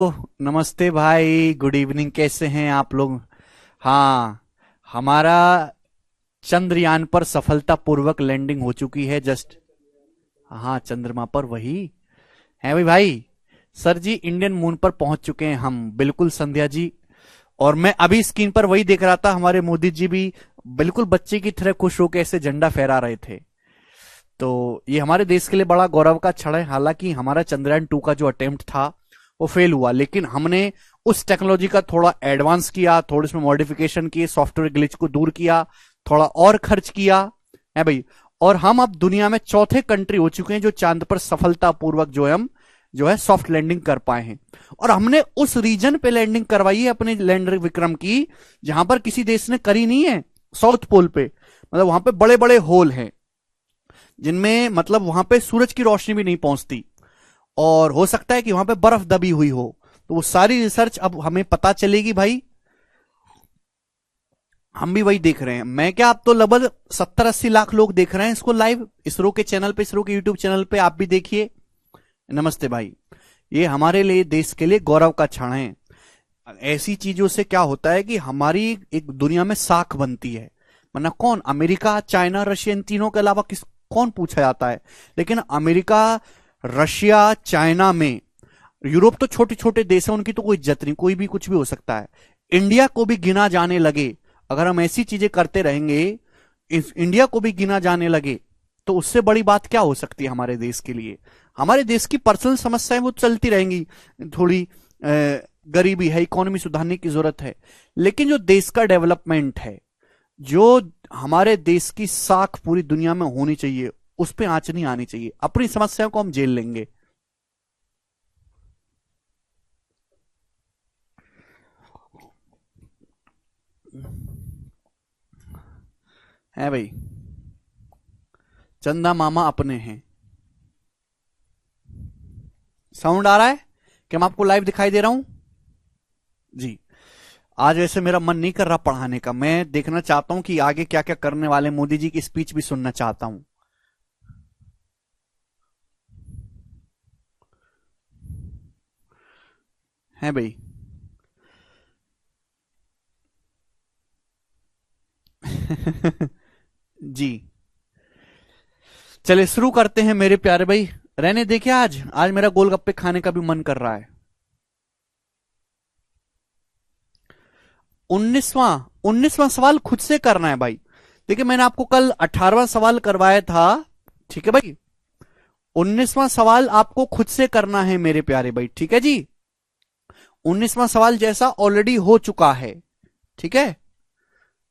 नमस्ते भाई, good evening. कैसे हैं आप लोग? हाँ, हमारा चंद्रयान पर सफलतापूर्वक लैंडिंग हो चुकी है जस्ट। हाँ, चंद्रमा पर वही है भाई। भाई सर जी, इंडियन मून पर पहुंच चुके हैं हम, बिल्कुल संध्या जी। और मैं अभी स्क्रीन पर वही देख रहा था, हमारे मोदी जी भी बिल्कुल बच्चे की तरह खुश होकर ऐसे झंडा फहरा रहे थे। तो ये हमारे देश के लिए बड़ा गौरव का क्षण है। हालांकि हमारा चंद्रयान 2 का जो अटेम्प्ट था वो फेल हुआ, लेकिन हमने उस टेक्नोलॉजी का थोड़ा एडवांस किया, थोड़े उसमें मॉडिफिकेशन किए, सॉफ्टवेयर ग्लिच को दूर किया, थोड़ा और खर्च किया है भाई। और हम अब दुनिया में चौथे कंट्री हो चुके हैं जो चांद पर सफलतापूर्वक जो है सॉफ्ट लैंडिंग कर पाए हैं। और हमने उस रीजन पे लैंडिंग करवाई है अपने लैंडर विक्रम की, जहां पर किसी देश ने करी नहीं है। साउथ पोल पे, मतलब वहां पे बड़े बड़े होल हैं जिनमें मतलब वहां पे सूरज की रोशनी भी नहीं पहुंचती, और हो सकता है कि वहां पे बर्फ दबी हुई हो। तो वो सारी रिसर्च अब हमें पता चलेगी भाई। हम भी वही देख रहे हैं। मैं क्या, आप तो लगभग 70-80 लाख लोग देख रहे हैं इसको लाइव, इसरो के चैनल पे, इसरो के यूट्यूब चैनल पे। आप भी देखिए। नमस्ते भाई। ये हमारे लिए, देश के लिए गौरव का क्षण है। ऐसी चीजों से क्या होता है कि हमारी एक दुनिया में साख बनती है। वरना कौन, अमेरिका, चाइना, रशिया, इन तीनों के अलावा किस कौन पूछा जाता है? लेकिन अमेरिका, रशिया, चाइना में, यूरोप तो छोटे छोटे देश है, उनकी तो कोई इज्जत नहीं, कोई भी कुछ भी हो सकता है। इंडिया को भी गिना जाने लगे, अगर हम ऐसी चीजें करते रहेंगे, इंडिया को भी गिना जाने लगे, तो उससे बड़ी बात क्या हो सकती है हमारे देश के लिए? हमारे देश की पर्सनल समस्याएं वो चलती रहेंगी। थोड़ी गरीबी है, इकोनॉमी सुधारने की जरूरत है, लेकिन जो देश का डेवलपमेंट है, जो हमारे देश की साख पूरी दुनिया में होनी चाहिए, उस पर आंच नहीं आनी चाहिए। अपनी समस्याओं को हम झेल लेंगे। है भाई, चंदा मामा अपने हैं। साउंड आ रहा है कि मैं आपको लाइव दिखाई दे रहा हूं? जी। आज वैसे मेरा मन नहीं कर रहा पढ़ाने का, मैं देखना चाहता हूं कि आगे क्या क्या करने वाले। मोदी जी की स्पीच भी सुनना चाहता हूं। है भाई। जी, चलिए शुरू करते हैं मेरे प्यारे भाई। रहने देखिए, आज आज मेरा गोलगप्पे खाने का भी मन कर रहा है। 19वां 19वां सवाल खुद से करना है भाई। देखिए, मैंने आपको कल 18वां सवाल करवाया था। ठीक है भाई, 19वां सवाल आपको खुद से करना है मेरे प्यारे भाई। ठीक है जी। 19वां सवाल जैसा ऑलरेडी हो चुका है। ठीक है,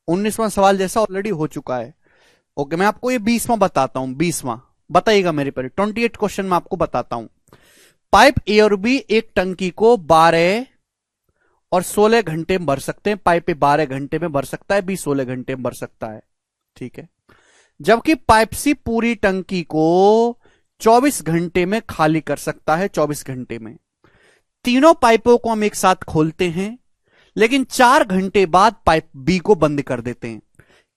19वां सवाल जैसा ऑलरेडी हो चुका है। ओके, मैं आपको ये 20वां बताता हूं। 20वां बताइएगा मेरे प्यारे। 28 क्वेश्चन मैं आपको बताता हूं। पाइप ए और बी एक टंकी को 12 और 16 घंटे में भर सकते हैं। पाइप ए 12 घंटे में भर सकता है, बी 16 घंटे में भर सकता है। ठीक है। जबकि पाइप सी पूरी टंकी को 24 घंटे में खाली कर सकता है, 24 घंटे में। तीनों पाइपों को हम एक साथ खोलते हैं, लेकिन 4 घंटे बाद पाइप बी को बंद कर देते हैं।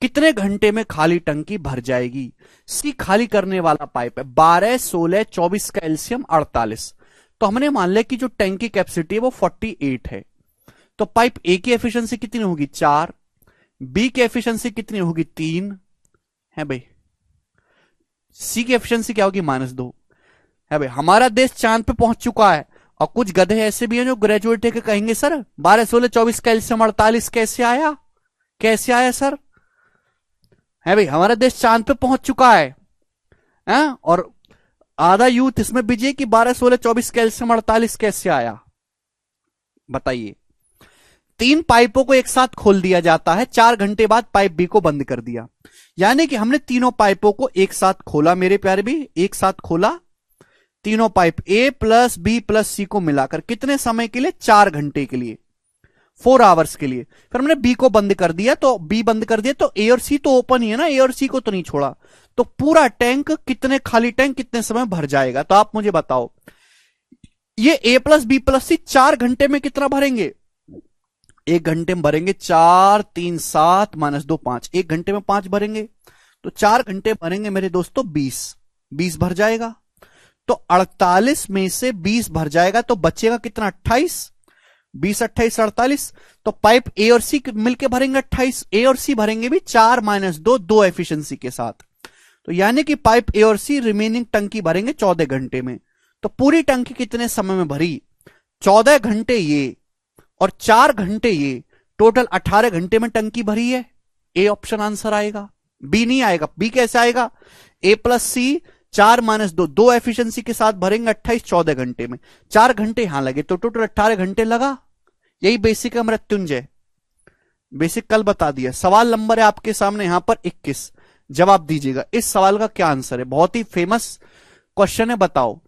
कितने घंटे में खाली टंकी भर जाएगी? सी खाली करने वाला पाइप है 12, 16, 24 का एलसीएम 48। तो हमने मान लिया कि जो टैंक की कैपेसिटी है वो 48 है। तो पाइप ए की एफिशिएंसी कितनी होगी? 4। बी की एफिशिएंसी कितनी होगी? 3। है भाई। सी की एफिशिएंसी क्या होगी? -2। है भाई। हमारा देश चांद पे पहुंच चुका है, और कुछ गधे ऐसे भी हैं जो ग्रेजुएट है के कहेंगे सर 12, 16, 24 का एलसीएम 48 कैसे आया? कैसे आया सर? है भाई, हमारा देश चांद पे पहुंच चुका है? और आधा यूथ इसमें बिजी है कि 12, 16, 24 का एलसीएम 48 कैसे आया? बताइए। तीन पाइपों को एक साथ खोल दिया जाता है, 4 घंटे बाद पाइप बी को बंद कर दिया। यानी कि हमने तीनों पाइपों को एक साथ खोला मेरे प्यारे भी, एक साथ खोला। तीनों pipe A plus B plus C को मिलाकर कितने समय के लिए? 4 घंटे के लिए, 4 आवर्स के लिए। फिर हमने बी को बंद कर दिया, तो बी बंद कर दिया तो ए और सी तो ओपन ही है ना, ए और सी को तो नहीं छोड़ा। तो पूरा टैंक, कितने खाली टैंक कितने समय भर जाएगा? तो आप मुझे बताओ, ये ए प्लस बी प्लस सी 4 घंटे में कितना भरेंगे? 1 घंटे में भरेंगे 4, 3, 7, -2, 5। 1 घंटे में 5 भरेंगे, तो 4 घंटे भरेंगे मेरे दोस्तों 20। 20 भर जाएगा। तो 48 में से 20 भर जाएगा तो बचेगा कितना? 28। 20 28 48। तो पाइप ए और सी मिलके भरेंगे 28, ए और सी भरेंगे भी 4 - 2 2 एफिशिएंसी के साथ। तो यानी कि पाइप ए और सी रिमेनिंग टंकी भरेंगे 14 घंटे में। तो पूरी टंकी कितने समय में भरी? 14 घंटे ये और 4 घंटे ये, टोटल 18 घंटे में टंकी भरी है। ए ऑप्शन आंसर आएगा, बी नहीं आएगा। बी कैसे आएगा? ए प्लस सी 4 - 2 2 एफिशिएंसी के साथ भरेंगे 28 14 घंटे में। 4 घंटे यहां लगे तो टोटल 18 घंटे लगा। यही बेसिक है मृत्युंजय, बेसिक कल बता दिया। सवाल नंबर है आपके सामने यहां पर 21, जवाब दीजिएगा। इस सवाल का क्या आंसर है? बहुत ही फेमस क्वेश्चन है, बताओ।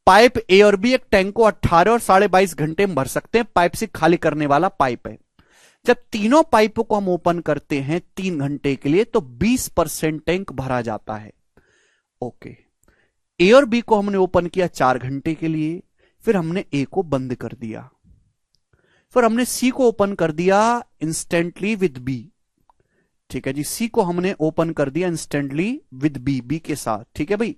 पाइप ए और बी एक टैंक को 18 और 22.5 घंटे में भर सकते हैं। पाइप से खाली करने वाला पाइप है। जब तीनों पाइपों को हम ओपन करते हैं 3 घंटे के लिए तो 20% टैंक भरा जाता है। ओके, ए और बी को हमने ओपन किया 4 घंटे के लिए, फिर हमने ए को बंद कर दिया, फिर हमने सी को ओपन कर दिया इंस्टेंटली विद बी। ठीक है जी, सी को हमने ओपन कर दिया इंस्टेंटली विद बी, बी के साथ। ठीक है भाई,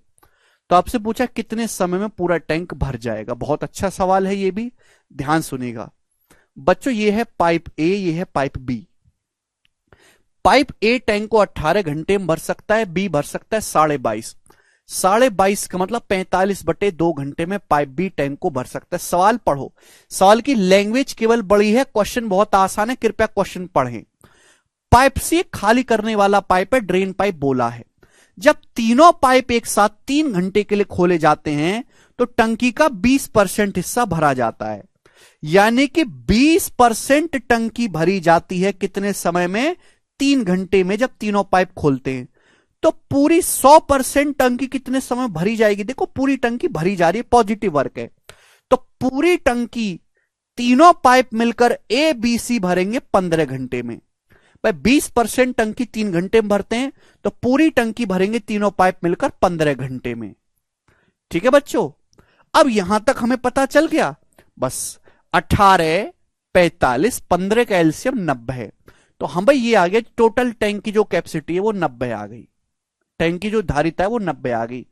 तो आपसे पूछा कितने समय में पूरा टैंक भर जाएगा। बहुत अच्छा सवाल है, ये भी ध्यान सुनिएगा बच्चों। ये है पाइप ए, ये है pipe B. Pipe A tank को 18 घंटे में भर सकता है, बी भर सकता है 22.5। 22.5 का मतलब 45/2 घंटे में पाइप बी टैंक को भर सकता है। सवाल पढ़ो, सवाल की लैंग्वेज केवल बड़ी है, क्वेश्चन बहुत आसान है, कृपया क्वेश्चन पढ़ें। पाइप सी खाली करने वाला पाइप है, ड्रेन पाइप बोला है। जब तीनों पाइप एक साथ 3 घंटे के लिए खोले जाते हैं तो टंकी का 20% हिस्सा भरा जाता है। यानी कि 20% टंकी भरी जाती है कितने समय में? 3 घंटे में, जब तीनों पाइप खोलते हैं। तो पूरी 100% टंकी कितने समय भरी जाएगी? देखो पूरी टंकी भरी जा रही है, पॉजिटिव वर्क है। तो पूरी टंकी तीनों पाइप मिलकर ए बी सी भरेंगे 15 घंटे में। भाई 20% टंकी 3 घंटे में भरते हैं तो पूरी टंकी भरेंगे तीनों पाइप मिलकर 15 घंटे में। ठीक है बच्चों, अब यहां तक हमें पता चल गया। बस 18 45 15 का एलसीएम 90 है। तो हम भाई ये आ गया, टोटल टैंक की जो कैपेसिटी है वो 90 आ गई, टैंक की जो धारिता है वो 90 आ गई।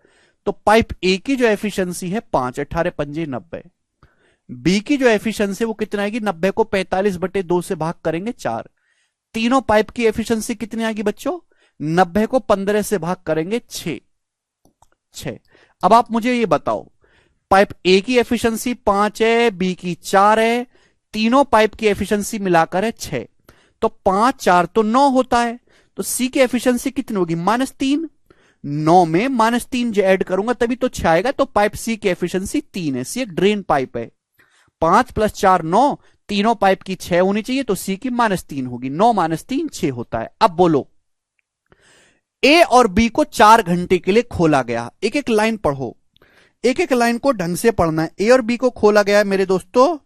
तो पाइप ए की जो एफिशिएंसी है 5, 18 पंजे 90। बी की जो एफिशिएंसी वो कितना आएगी? 90 को 45/2 से भाग करेंगे 4। तीनों पाइप की एफिशिएंसी कितनी आएगी बच्चों? 90 को 15 से भाग करेंगे 6। अब आप मुझे ये बताओ, पाइप ए की एफिशिएंसी 5 है, बी की 4 है, तीनों पाइप की एफिशिएंसी मिलाकर है 6। तो 5 4 तो 9 होता है। तो सी की एफिशिएंसी कितनी होगी? -3। 9 में -3 जो ऐड करूंगा तभी तो 6 आएगा। तो पाइप सी की एफिशिएंसी 3 है। सी एक ड्रेन पाइप है। 5 + 4 9, तीनों पाइप की 6 होनी चाहिए, तो सी की -3 होगी। 9 - 3 6 होता है। अब बोलो, ए और बी को 4 घंटे के लिए खोला गया। एक एक लाइन पढ़ो, एक एक लाइन को ढंग से पढ़ना है। ए और बी को खोला गया है मेरे दोस्तों,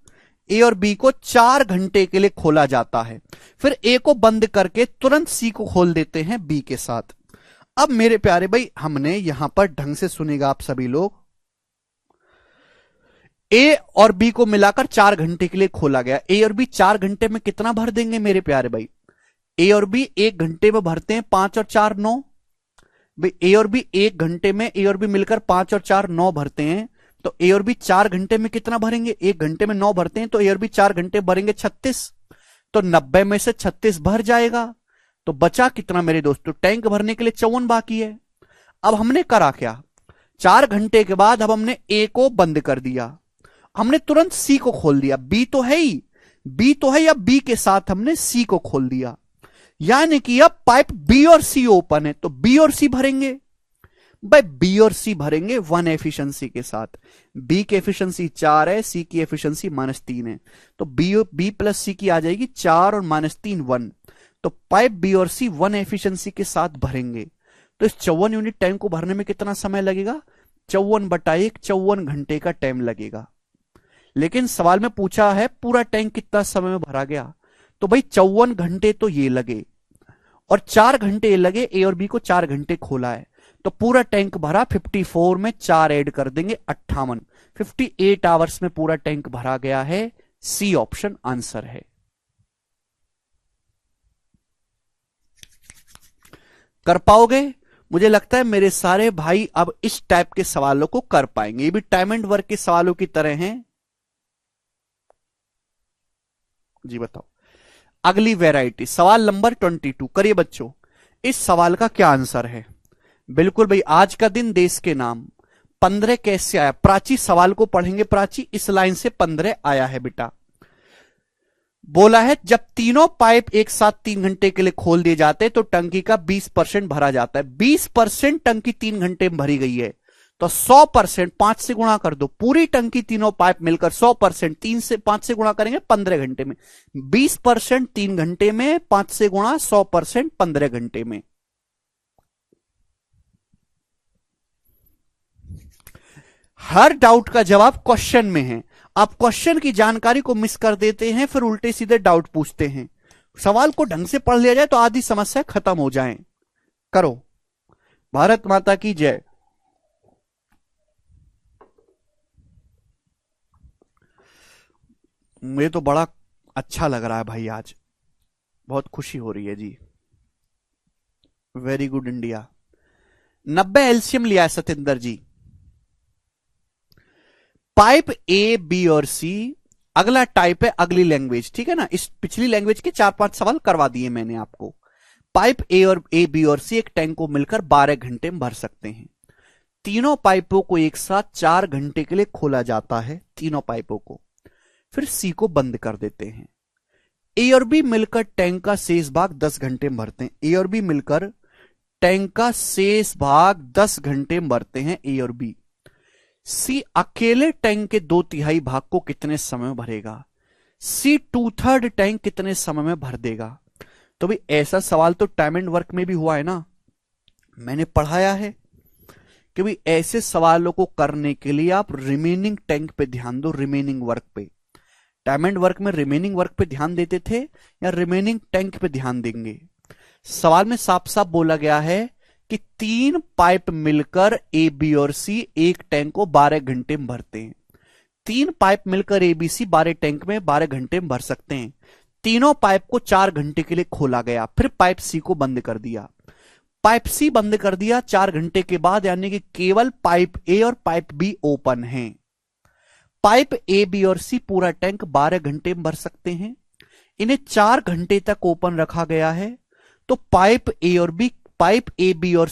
ए और बी को 4 घंटे के लिए खोला जाता है। फिर ए को बंद करके तुरंत सी को खोल देते हैं बी के साथ। अब मेरे प्यारे भाई, हमने यहां पर ढंग से सुनेगा आप सभी लोग, ए और बी को मिलाकर 4 घंटे के लिए खोला गया। ए और बी 4 घंटे में कितना भर देंगे मेरे प्यारे भाई? ए और बी 1 घंटे में भरते हैं, 5 और 4 9। भाई ए और बी 1 घंटे में, ए और बी मिलकर 5 और 4 9 भरते हैं। तो ए और बी 4 घंटे में कितना भरेंगे? 1 घंटे में 9 भरते हैं, तो ए और बी 4 घंटे भरेंगे 36। तो 90 में से 36 भर जाएगा। तो बचा कितना मेरे दोस्तों? टैंक भरने के लिए 54 बाकी है। अब हमने करा क्या? 4 घंटे के बाद अब हमने ए को बंद कर दिया, हमने तुरंत सी को खोल दिया। बी तो है ही, बी तो है, अब बी के साथ हमने सी को खोल दिया। यानी कि अब पाइप बी और सी ओपन है, तो बी और सी भरेंगे। भाई बी और सी भरेंगे 1 एफिशिएंसी के साथ। बी की एफिशिएंसी 4 है, सी की एफिशिएंसी -3 है। तो बी प्लस सी की आ जाएगी 4 और -3 1। तो पाइप बी और सी 1 एफिशिएंसी के साथ भरेंगे। तो इस 54 यूनिट टैंक को भरने में कितना समय लगेगा? 54/1, 54 घंटे का टाइम लगेगा। लेकिन सवाल में पूछा है पूरा टैंक कितना समय में भरा गया, तो भाई 54 घंटे तो ये लगे और 4 घंटे ये लगे। ए और बी को 4 घंटे खोला है, तो पूरा टैंक भरा 54 में 4 ऐड कर देंगे 58, 58 आवर्स में पूरा टैंक भरा गया है। सी ऑप्शन आंसर है। कर पाओगे? मुझे लगता है मेरे सारे भाई अब इस टाइप के सवालों को कर पाएंगे। ये भी टाइम एंड वर्क के सवालों की तरह हैं। जी बताओ। अगली वैरायटी सवाल नंबर 22 करिए बच्चों। इस सवाल का क्या आंसर है? बिल्कुल भाई, आज का दिन देश के नाम 15 कैसे आया? प्राची सवाल को पढ़ेंगे। प्राची इस लाइन से 15 आया है बेटा। बोला है जब तीनों पाइप एक साथ 3 घंटे के लिए खोल दिए जाते हैं तो टंकी का 20% भरा जाता है। 20% टंकी 3 घंटे में भरी गई है तो 100% 5 से गुणा कर दो। पूरी टंकी तीनों पाइप मिलकर 100% 5 से गुणा करेंगे 15 घंटे में। 20% 3 घंटे में, 5 से गुणा 100% 15 घंटे में। हर डाउट का जवाब क्वेश्चन में है। आप क्वेश्चन की जानकारी को मिस कर देते हैं, फिर उल्टे सीधे डाउट पूछते हैं। सवाल को ढंग से पढ़ लिया जाए तो आधी समस्या खत्म हो जाए। करो। भारत माता की जय। मुझे तो बड़ा अच्छा लग रहा है भाई, आज बहुत खुशी हो रही है जी। Very good India. 90 एलसीएम लिया है Satendra ji. Pipe A, B और सी। अगला टाइप है अगली लैंग्वेज, ठीक है ना। इस पिछली लैंग्वेज के 4-5 सवाल करवा दिए मैंने आपको। पाइप ए, बी और सी एक टैंक को मिलकर 12 घंटे में भर सकते हैं। तीनों पाइपों को एक साथ 4 घंटे के लिए खोला जाता है, तीनों पाइपों को, फिर सी को बंद कर देते हैं। ए और बी मिलकर टैंक का शेष भाग 10 घंटे में भरते हैं। ए और बी मिलकर टैंक का शेष भाग 10 घंटे में भरते हैं, ए और बी। सी अकेले टैंक के 2/3 भाग को कितने समय में भरेगा? सी 2/3 टैंक कितने समय में भर देगा? तो भाई ऐसा सवाल तो टाइम एंड वर्क में भी हुआ है ना, मैंने पढ़ाया है कि भाई ऐसे सवालों को करने के लिए आप रिमेनिंग टैंक पे ध्यान दो, रिमेनिंग वर्क पे। टाइम एंड वर्क में रिमेनिंग वर्क पे ध्यान देते थे या रिमेनिंग टैंक पे ध्यान देंगे? सवाल में साफ साफ बोला गया है कि 3 पाइप मिलकर ए, बी और सी एक टैंक को 12 घंटे में भरते हैं। 3 पाइप मिलकर ए, बी, सी 12 टैंक में 12 घंटे में भर सकते हैं। तीनों पाइप को 4 घंटे के लिए खोला गया, फिर पाइप सी को बंद कर दिया। पाइप सी बंद कर दिया 4 घंटे के बाद, यानी कि केवल पाइप ए और पाइप बी ओपन हैं। पाइप ए, बी और सी पूरा टैंक 12 घंटे में भर सकते हैं। इन्हें 4 घंटे तक ओपन रखा गया है। तो पाइप ए, बी और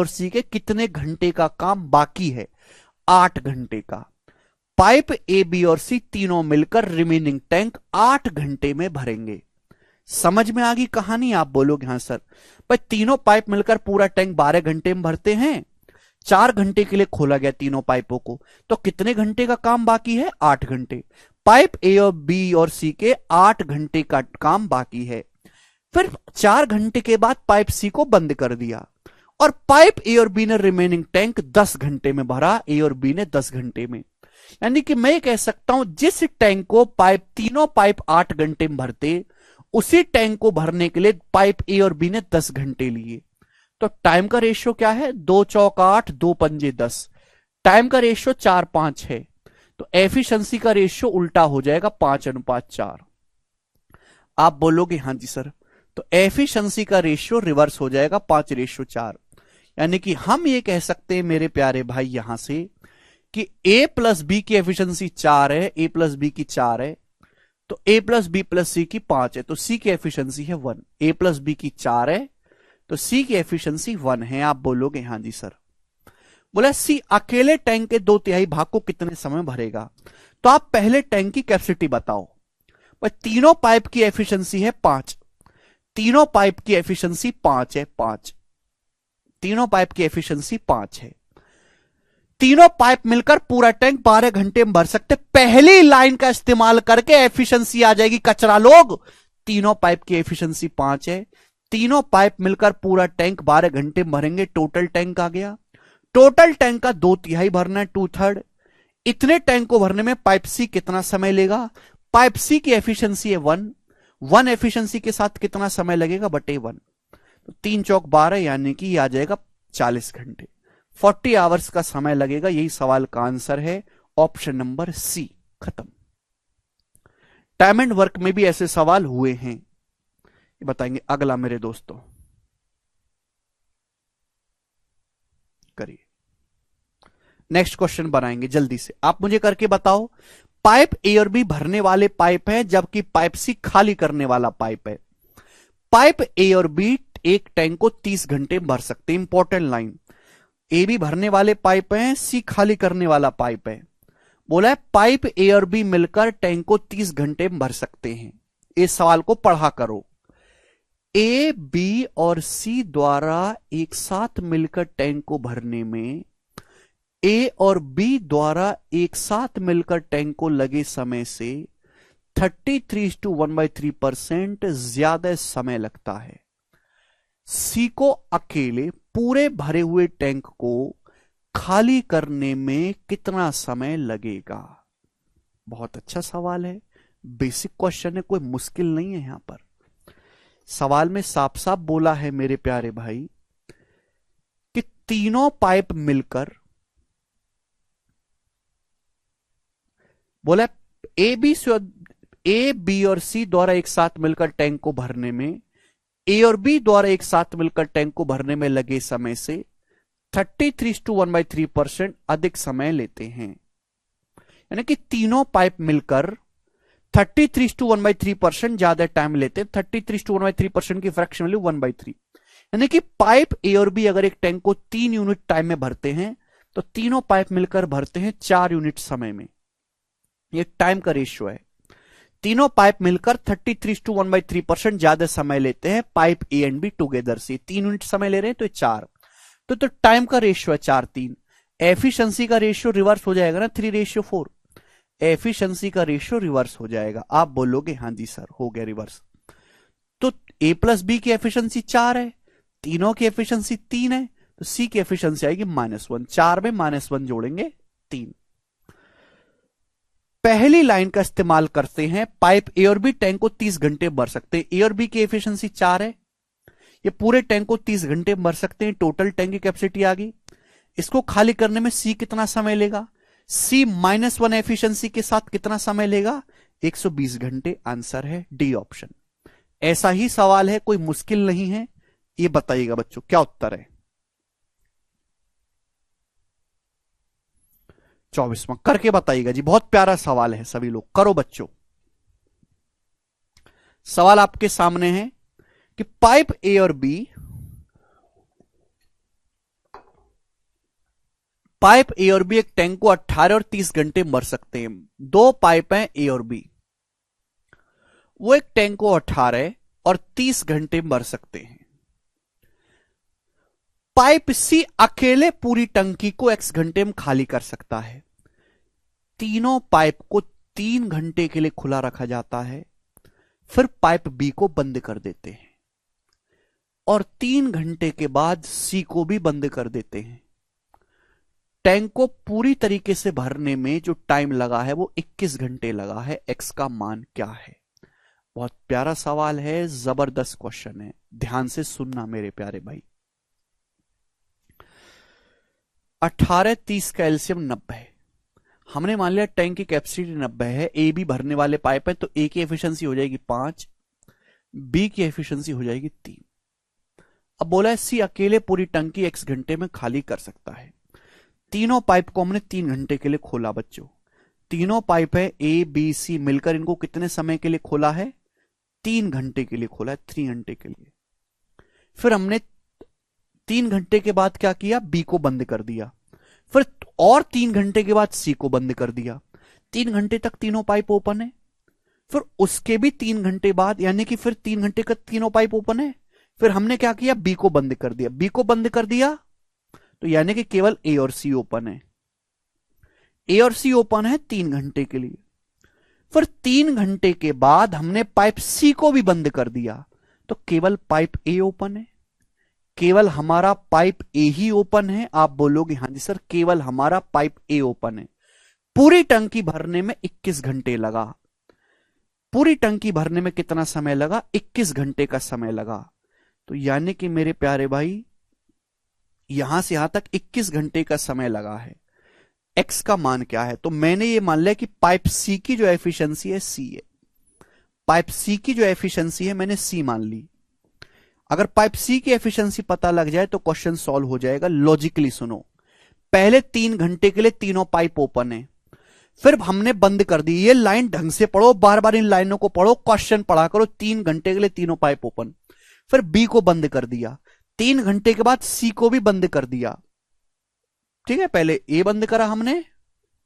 सी के कितने घंटे का काम बाकी है? 8 घंटे का। पाइप ए, बी और सी तीनों मिलकर रिमेनिंग टैंक 8 घंटे में भरेंगे। समझ में आ गई कहानी? आप बोलोगे हाँ सर। भाई तीनों पाइप मिलकर पूरा टैंक 12 घंटे में भरते हैं। 4 घंटे के लिए खोला गया तीनों पाइपों को, तो कितने घंटे का काम बाकी है? 8 घंटे। पाइप ए और बी और सी के 8 घंटे का काम बाकी है। फिर 4 घंटे के बाद पाइप सी को बंद कर दिया और पाइप ए और बी ने रिमेनिंग टैंक 10 घंटे में भरा, ए और बी ने 10 घंटे में। यानी कि मैं कह सकता हूं जिस टैंक को तीनों पाइप 8 घंटे में भरते, उसी टैंक को भरने के लिए पाइप ए और बी ने 10 घंटे लिए। तो टाइम का रेशियो क्या है? 2 चौक 8, 2 पंजे 10। टाइम का रेशियो 4:5 है, तो एफिशिएंसी का रेशियो उल्टा हो जाएगा 5:4। आप बोलोगे हाँ जी सर, तो एफिशिएंसी का रेशियो रिवर्स हो जाएगा 5:4। यानी कि हम ये कह सकते हैं मेरे प्यारे भाई यहां से कि ए प्लस बी की एफिशिएंसी 4 है, ए प्लस बी की 4 है, तो ए प्लस बी प्लस सी की 5 है, तो सी की एफिशिएंसी है 1। ए प्लस बी की 4 है तो सी की एफिशिएंसी 1 है। आप बोलोगे हाँ जी सर। बोला सी अकेले टैंक के 2/3 भाग को कितने समय भरेगा? तो आप पहले टैंक की कैपेसिटी बताओ। तीनों पाइप की एफिशिएंसी है 5। तीनों पाइप की एफिशिएंसी 5 है, 5। तीनों पाइप की एफिशिएंसी 5 है। तीनों पाइप मिलकर पूरा टैंक 12 घंटे में भर सकते। पहली लाइन का इस्तेमाल करके एफिशिएंसी आ जाएगी कचरा लोग। तीनों पाइप की एफिशिएंसी 5 है। तीनों पाइप मिलकर पूरा टैंक 12 घंटे में भरेंगे, टोटल टैंक आ गया। टोटल टैंक का 2/3 भरना है, 2/3। इतने टैंक को भरने में पाइप सी कितना समय लेगा? पाइप सी की एफिशिएंसी है 1 एफिशिएंसी के साथ कितना समय लगेगा? /1। तो 3 चौक 12, यानी कि आ जाएगा 40 घंटे। 40 आवर्स का समय लगेगा। यही सवाल का आंसर है, ऑप्शन नंबर सी। खत्म। टाइम एंड वर्क में भी ऐसे सवाल हुए हैं, ये बताएंगे अगला मेरे दोस्तों। करिए। नेक्स्ट क्वेश्चन बनाएंगे जल्दी से, आप मुझे करके बताओ। पाइप ए और बी भरने वाले पाइप है, जबकि पाइप सी खाली करने वाला पाइप है। पाइप ए और बी एक टैंक को 30 घंटे में भर सकते हैं। इंपॉर्टेंट लाइन, ए बी भरने वाले पाइप है, सी खाली करने वाला पाइप है। बोला है पाइप ए और बी मिलकर टैंक को 30 घंटे में भर सकते हैं। इस सवाल को पढ़ा करो। ए बी और सी द्वारा एक साथ मिलकर टैंक को भरने में ए और बी द्वारा एक साथ मिलकर टैंक को लगे समय से 33:1/3% ज्यादा समय लगता है। सी को अकेले पूरे भरे हुए टैंक को खाली करने में कितना समय लगेगा? बहुत अच्छा सवाल है, बेसिक क्वेश्चन है, कोई मुश्किल नहीं है। यहां पर सवाल में साफ साफ बोला है मेरे प्यारे भाई कि तीनों पाइप मिलकर, बोला ए बी और सी द्वारा एक साथ मिलकर टैंक को भरने में ए और बी द्वारा एक साथ मिलकर टैंक को भरने में लगे समय से 33:1/3% अधिक समय लेते हैं। यानी कि तीनों पाइप मिलकर 33:1/3% ज्यादा टाइम लेते हैं। 33:1/3% की फ्रैक्शन वैल्यू 1/3, यानी कि पाइप ए और बी अगर एक टैंक को 3 यूनिट टाइम में भरते हैं तो तीनों पाइप मिलकर भरते हैं 4 यूनिट समय में। ये टाइम का रेशियो है। तीनों पाइप मिलकर 33:1/3% ज्यादा समय लेते हैं pipe A and be together से। 3 यूनिट समय ले रहे हैं तो 4, तो टाइम का रेशियो है 4:3। एफिशिएंसी का रेशियो रिवर्स हो जाएगा ना, 3:4। एफिशिएंसी का रेशियो रिवर्स हो जाएगा। आप बोलोगे हाँ जी सर हो गया रिवर्स। तो ए प्लस बी की एफिशिएंसी 4 है, तीनों की एफिशिएंसी 3 है, तो सी की एफिशिएंसी आएगी -1। 4 में -1 जोड़ेंगे 3। पहली लाइन का इस्तेमाल करते हैं। पाइप ए और बी टैंक को 30 घंटे भर सकते हैं। ए और बी की एफिशिएंसी 4 है, ये पूरे टैंक को 30 घंटे भर सकते हैं। टोटल टैंक की कैपेसिटी आ गई। इसको खाली करने में सी कितना समय लेगा? सी -1 एफिशिएंसी के साथ कितना समय लेगा? 120 घंटे। आंसर है डी ऑप्शन। ऐसा ही सवाल है, कोई मुश्किल नहीं है। ये बताइएगा बच्चों क्या उत्तर है? 24वां करके बताइएगा जी। बहुत प्यारा सवाल है, सभी लोग करो बच्चों। सवाल आपके सामने है कि पाइप ए और बी, एक टैंक को 18 और 30 घंटे में भर सकते हैं। दो पाइप हैं ए और बी, वो एक टैंक को 18 और 30 घंटे में भर सकते हैं। पाइप सी अकेले पूरी टंकी को x घंटे में खाली कर सकता है। तीनों पाइप को 3 घंटे के लिए खुला रखा जाता है, फिर पाइप बी को बंद कर देते हैं और 3 घंटे के बाद सी को भी बंद कर देते हैं। टैंक को पूरी तरीके से भरने में जो टाइम लगा है वो 21 घंटे लगा है। x का मान क्या है? बहुत प्यारा सवाल है, जबरदस्त क्वेश्चन है, ध्यान से सुनना मेरे प्यारे भाई। 18 30 का एलसीएम 90 है। हमने मान लिया टैंक की कैपेसिटी 90 है। ए बी भरने वाले पाइप है तो ए की एफिशिएंसी हो जाएगी 5, बी की एफिशिएंसी हो जाएगी 3। अब बोला है सी अकेले पूरी टंकी x घंटे में खाली कर सकता है। तीनों पाइप को हमने 3 घंटे के लिए खोला बच्चों। तीनों पाइप है ए बी सी मिलकर, इनको कितने समय के लिए खोला है? 3 घंटे के लिए खोला है, 3 घंटे के लिए। फिर हमने 3 घंटे के बाद क्या किया? बी को बंद कर दिया। फिर और 3 घंटे के बाद सी को बंद कर दिया। 3 घंटे तक तीनों पाइप ओपन है। फिर उसके भी 3 घंटे बाद, यानी कि फिर 3 घंटे तक तीनों पाइप ओपन है। फिर हमने क्या किया? बी को बंद कर दिया। बी को बंद कर दिया तो यानी कि केवल ए और सी ओपन है। ए और सी ओपन है 3 घंटे के लिए। फिर 3 घंटे के बाद हमने पाइप सी को भी बंद कर दिया तो केवल पाइप ए ओपन है। केवल हमारा पाइप ए ही ओपन है। आप बोलोगे हाँ जी सर केवल हमारा पाइप ए ओपन है। पूरी टंकी भरने में 21 घंटे लगा। पूरी टंकी भरने में कितना समय लगा? 21 घंटे का समय लगा। तो यानी कि मेरे प्यारे भाई यहां से यहां तक 21 घंटे का समय लगा है। x का मान क्या है? तो मैंने ये मान लिया कि पाइप सी की जो एफिशिएंसी है सी है। पाइप सी की जो एफिशिएंसी है मैंने सी मान ली। अगर पाइप सी की एफिशिएंसी पता लग जाए तो क्वेश्चन सॉल्व हो जाएगा। लॉजिकली सुनो, पहले 3 घंटे के लिए तीनों पाइप ओपन है, फिर हमने बंद कर दी। ये लाइन ढंग से पढ़ो, बार बार इन लाइनों को पढ़ो, क्वेश्चन पढ़ा करो। 3 घंटे के लिए तीनों पाइप ओपन, फिर बी को बंद कर दिया। 3 घंटे के बाद सी को भी बंद कर दिया। ठीक है, पहले ए बंद करा हमने,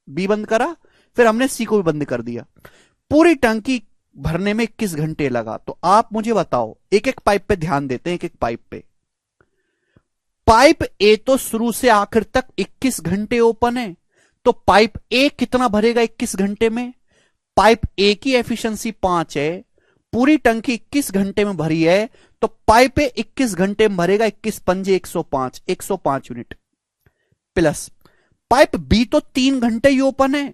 बी बंद करा, फिर हमने सी को भी बंद कर दिया। पूरी टंकी भरने में 21 घंटे लगा। तो आप मुझे बताओ, एक एक पाइप पे ध्यान देते हैं, एक एक पाइप पे। पाइप ए तो शुरू से आखिर तक 21 घंटे ओपन है, तो पाइप ए कितना भरेगा 21 घंटे में? पाइप ए की एफिशिएंसी 5 है, पूरी टंकी 21 घंटे में भरी है, तो पाइप ए 21 घंटे में भरेगा। 21 पंजे 105, 105 यूनिट। प्लस पाइप बी तो 3 घंटे ही ओपन है,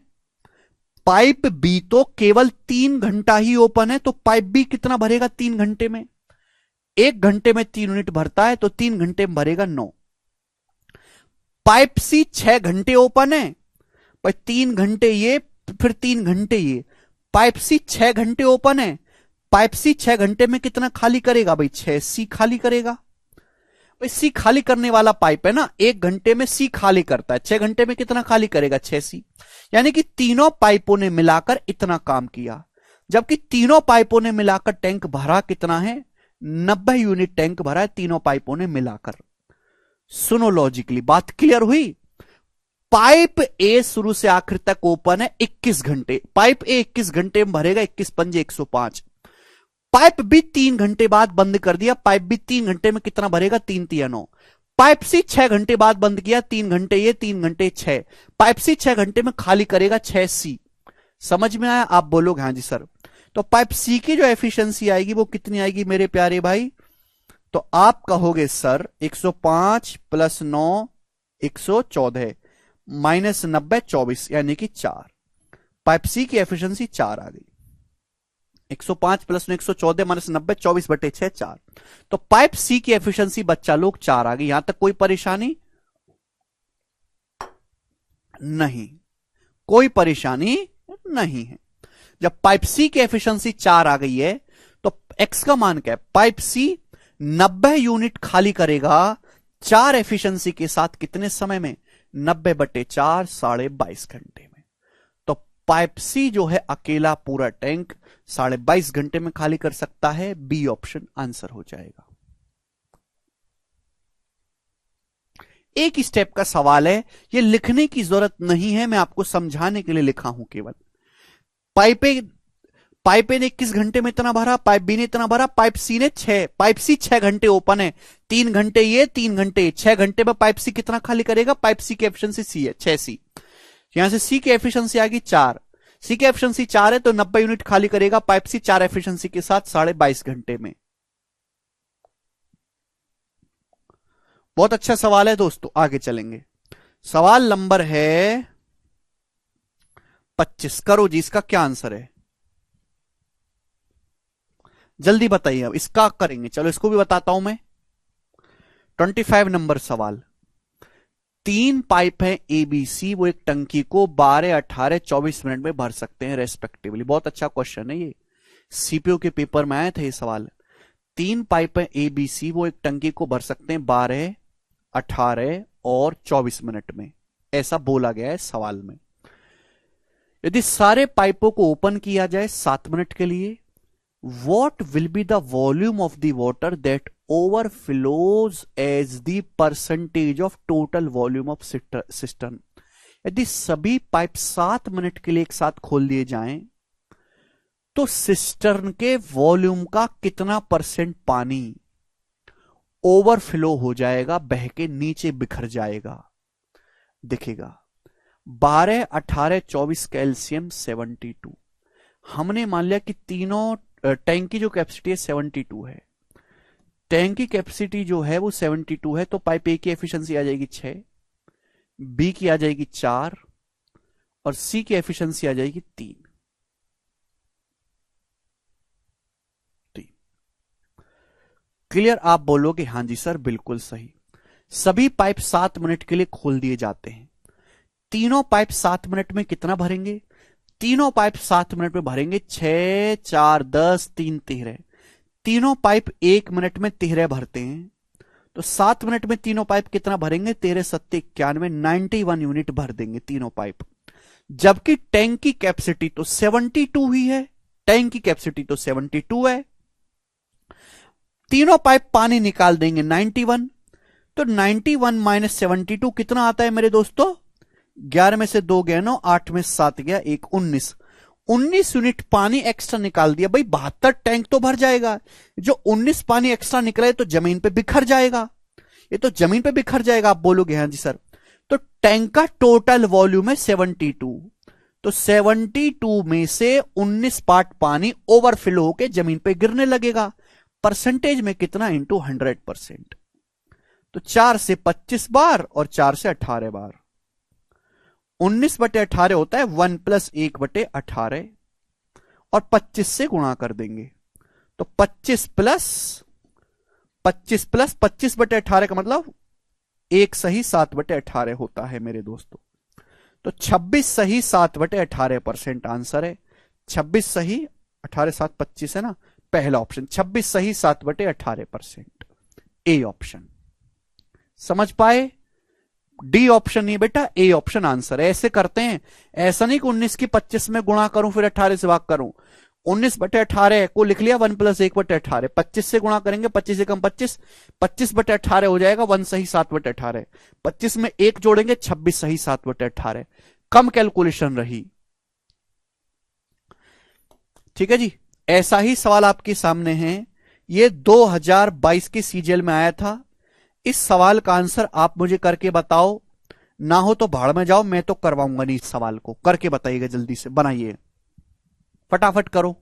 पाइप बी तो केवल 3 घंटा ही ओपन है, तो पाइप बी कितना भरेगा 3 घंटे में? 1 घंटे में 3 यूनिट भरता है, तो 3 घंटे में भरेगा 9। पाइप सी 6 घंटे ओपन है, भाई 3 घंटे ये, फिर 3 घंटे ये। पाइप सी 6 घंटे ओपन है, पाइप सी 6 घंटे में कितना खाली करेगा भाई? 6 सी खाली करेगा। भाई सी खाली करने वाला पाइप है ना, 1 घंटे में सी खाली करता है, 6 घंटे में कितना खाली करेगा? 6 सी। यानी कि तीनों पाइपों ने मिलाकर इतना काम किया, जबकि तीनों पाइपों ने मिलाकर टैंक भरा कितना है? 90 यूनिट टैंक भरा है तीनों पाइपों ने मिलाकर। सुनो लॉजिकली, बात क्लियर हुई? पाइप ए शुरू से आखिर तक ओपन है 21 घंटे, पाइप ए 21 घंटे में भरेगा, 21 पंजे 105। पाइप बी 3 घंटे बाद बंद कर दिया, पाइप बी 3 घंटे में कितना भरेगा? 3 तिया 9। पाइप सी 6 घंटे बाद बंद किया, 3 घंटे ये, 3 घंटे 6। पाइप सी 6 घंटे में खाली करेगा 6 सी। समझ में आया? आप बोलोगे हाँ जी सर। तो पाइप सी की जो एफिशिएंसी आएगी वो कितनी आएगी मेरे प्यारे भाई? तो आप कहोगे सर 105 प्लस 9 114 माइनस 90 24, यानी कि 4। पाइप सी की एफिशिएंसी 4 आ गई। 105 प्लस 114 माइनस 90 24 बटे 6 4। तो पाइप सी की एफिशिएंसी बच्चा लोग 4 आ गई। यहां तक कोई परेशानी नहीं? कोई परेशानी नहीं है। जब पाइप सी की एफिशिएंसी 4 आ गई है, तो एक्स का मान क्या है? पाइप सी 90 यूनिट खाली करेगा 4 एफिशिएंसी के साथ, कितने समय में? 90 बटे 4 22.5 घंटे में। तो पाइप सी जो है अकेला पूरा टैंक 22.5 घंटे में खाली कर सकता है। बी ऑप्शन आंसर हो जाएगा। एक स्टेप का सवाल है, ये लिखने की जरूरत नहीं है, मैं आपको समझाने के लिए लिखा हूं केवल। पाइप ए ने 21 घंटे में इतना भरा, पाइप बी ने इतना भरा, पाइप सी ने 6, पाइप सी 6 घंटे ओपन है, 3 घंटे ये, 3 घंटे 6 घंटे में पाइप सी कितना खाली करेगा? पाइप सी की एफिशिएंसी सी है 6 सी। यहां से सी की एफिशिएंसी आ गई 4, सी की एफिशिएंसी 4 है, तो 90 यूनिट खाली करेगा पाइप सी 4 एफिशिएंसी के साथ 22.5 घंटे में। बहुत अच्छा सवाल है दोस्तों, आगे चलेंगे। सवाल नंबर है 25। करो जी, इसका क्या आंसर है? जल्दी बताइए। अब इसका करेंगे, चलो इसको भी बताता हूं मैं। 25 नंबर सवाल। 3 पाइप है ए बी सी, वो एक टंकी को 12, 18, 24 मिनट में भर सकते हैं रेस्पेक्टिवली। बहुत अच्छा क्वेश्चन है ये, सीपीयू के पेपर में आया था ये सवाल। 3 पाइप है ए बी सी, वो एक टंकी को भर सकते हैं 12, 18 और 24 मिनट में, ऐसा बोला गया है सवाल में। यदि सारे पाइपों को ओपन किया जाए 7 मिनट के लिए, what will be the volume of the water that overflows as the percentage of total volume of cistern? यदि सभी पाइप 7 मिनट के लिए एक साथ खोल दिए जाएं, तो सिस्टर्न के वॉल्यूम का कितना परसेंट पानी ओवरफ्लो हो जाएगा, बह के नीचे बिखर जाएगा? दिखेगा 12, 18, 24 कैल्शियम 72। हमने मान लिया कि तीनों टैंक की जो कैपेसिटी है 72 है, टैंक की कैपेसिटी जो है वो 72 है, तो पाइप ए की एफिशिएंसी आ जाएगी 6, बी की आ जाएगी 4 और सी की एफिशिएंसी आ जाएगी 3। क्लियर? आप बोलोगे हाँ जी सर बिल्कुल सही। सभी पाइप 7 मिनट के लिए खोल दिए जाते हैं। तीनों पाइप 7 मिनट में कितना भरेंगे? तीनों पाइप 7 मिनट में भरेंगे 6, 4, 10, 3, 13। तीनों पाइप 1 मिनट में 13 भरते हैं, तो 7 मिनट में तीनों पाइप कितना भरेंगे? 13 7 91, 91 यूनिट भर देंगे तीनों पाइप। जबकि टैंक की कैपेसिटी तो 72 ही है, टैंक की कैपेसिटी तो 72 है। तीनों पाइप पानी निकाल देंगे 91, तो 91 माइनस 72 कितना आता है मेरे दोस्तों? 11 में से 2 गया 9, 8 में 7 गया 1, 19। 19 यूनिट पानी एक्स्ट्रा निकाल दिया भाई। 72 टैंक तो भर जाएगा, जो 19 पानी एक्स्ट्रा निकले तो जमीन पे बिखर जाएगा, ये तो जमीन पे बिखर जाएगा। आप बोलोगे हाँ जी सर। तो टैंक का टोटल वॉल्यूम है 72, तो 72 में से 19 पार्ट पानी ओवरफ्लो होके जमीन पे गिरने लगेगा। परसेंटेज में कितना? इंटू 100%। तो 4 से 25 बार और 4 से 18 बार। 19/18 होता है 1 + 1/18, और 25 से गुणा कर देंगे, तो 25 प्लस 25/18 का मतलब 1 सही 7/18 होता है मेरे दोस्तों। तो 26 सही 7/18% आंसर है। 26 सही, 18 7 25 है ना, पहला ऑप्शन 26 सही 7/18%, ए ऑप्शन। समझ पाए? डी ऑप्शन नहीं बेटा, ए ऑप्शन आंसर है। ऐसे करते हैं, ऐसा नहीं कि 19 की 25 में गुणा करूं फिर 18 से भाग करूं। 19/18 को लिख लिया 1 + 1/18, 25 से गुणा करेंगे, 25 से कम 25, 25/18 हो जाएगा, 1 सही 7/18, 25 में 1 जोड़ेंगे 26 सही 7/18। कम कैलकुलेशन रही। ठीक है जी। ऐसा ही सवाल आपके सामने है, ये 2022 के सीजीएल में आया था। इस सवाल का आंसर आप मुझे करके बताओ, ना हो तो भाड़ में जाओ, मैं तो करवाऊंगा नहीं। इस सवाल को करके बताइएगा, जल्दी से बनाइए, फटाफट करो।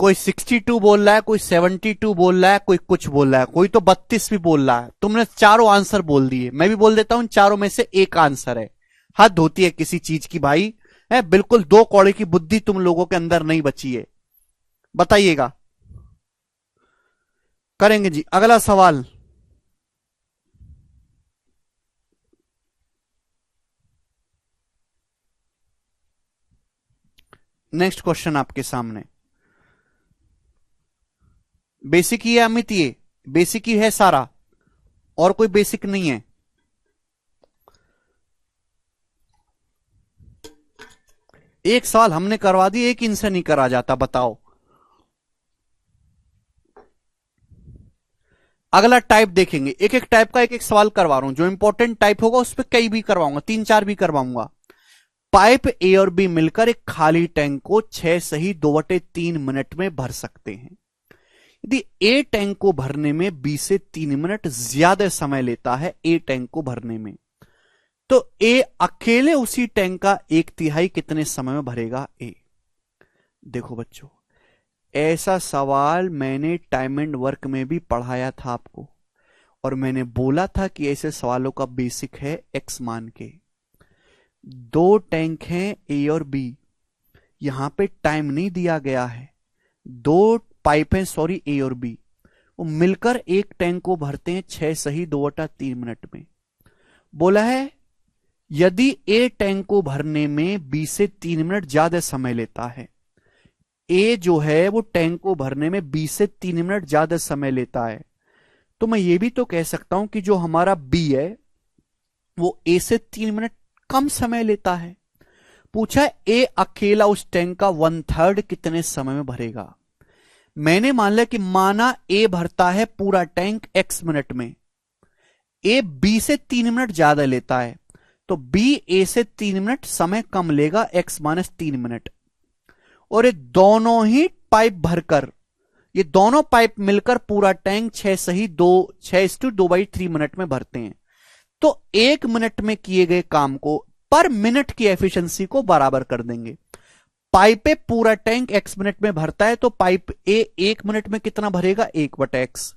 कोई 62 बोल रहा है, कोई 72 बोल रहा है, कोई कुछ बोल रहा है, कोई तो 32 भी बोल रहा है। तुमने चारों आंसर बोल दिए, मैं भी बोल देता हूं चारों में से एक आंसर है। हद होती है किसी चीज की भाई, है बिल्कुल दो कौड़े की बुद्धि तुम लोगों के अंदर नहीं बची है। बताइएगा। करेंगे जी अगला सवाल। नेक्स्ट क्वेश्चन आपके सामने। बेसिक ही है अमित, ये बेसिक ही है सारा, और कोई बेसिक नहीं है। एक सवाल हमने करवा दिया, एक इनसे नहीं करा जाता, बताओ। अगला टाइप देखेंगे, एक एक टाइप का एक एक सवाल करवा रहा हूं। जो इंपॉर्टेंट टाइप होगा उस पर कई भी करवाऊंगा, 3-4 भी करवाऊंगा। पाइप ए और बी मिलकर एक खाली टैंक को 6 सही 2/3 मिनट में भर सकते हैं। यदि ए टैंक को भरने में 2 से 3 मिनट ज्यादा समय लेता है, ए टैंक को भरने में, तो ए अकेले उसी टैंक का 1/3 कितने समय में भरेगा? ए। देखो बच्चों, ऐसा सवाल मैंने टाइम एंड वर्क में भी पढ़ाया था आपको, और मैंने बोला था कि ऐसे सवालों का बेसिक है एक्स मान के। 2 टैंक हैं ए और बी, यहां पे टाइम नहीं दिया गया है। 2 पाइप हैं, सॉरी, ए और बी, वो मिलकर एक टैंक को भरते हैं 6 सही 2/3 मिनट में। बोला है यदि ए टैंक को भरने में 2 से 3 मिनट ज्यादा समय लेता है, ए जो है वो टैंक को भरने में 2 से 3 मिनट ज्यादा समय लेता है, तो मैं ये भी तो कह सकता हूं कि जो हमारा बी है वो ए से 3 मिनट कम समय लेता है। पूछा ए अकेला उस टैंक का 1/3 कितने समय में भरेगा। मैंने मान लिया कि माना ए भरता है पूरा टैंक x मिनट में, ए बी से 3 मिनट ज्यादा लेता है, तो बी ए से 3 मिनट समय कम लेगा, x - 3 मिनट। और ये दोनों ही पाइप भरकर, ये दोनों पाइप मिलकर पूरा टैंक 6 सही 2/3 मिनट में भरते हैं। तो 1 मिनट में किए गए काम को पर मिनट की एफिशिएंसी को बराबर कर देंगे। पाइप ए पूरा टैंक x मिनट में भरता है, तो पाइप ए 1 मिनट में कितना भरेगा? 1/x।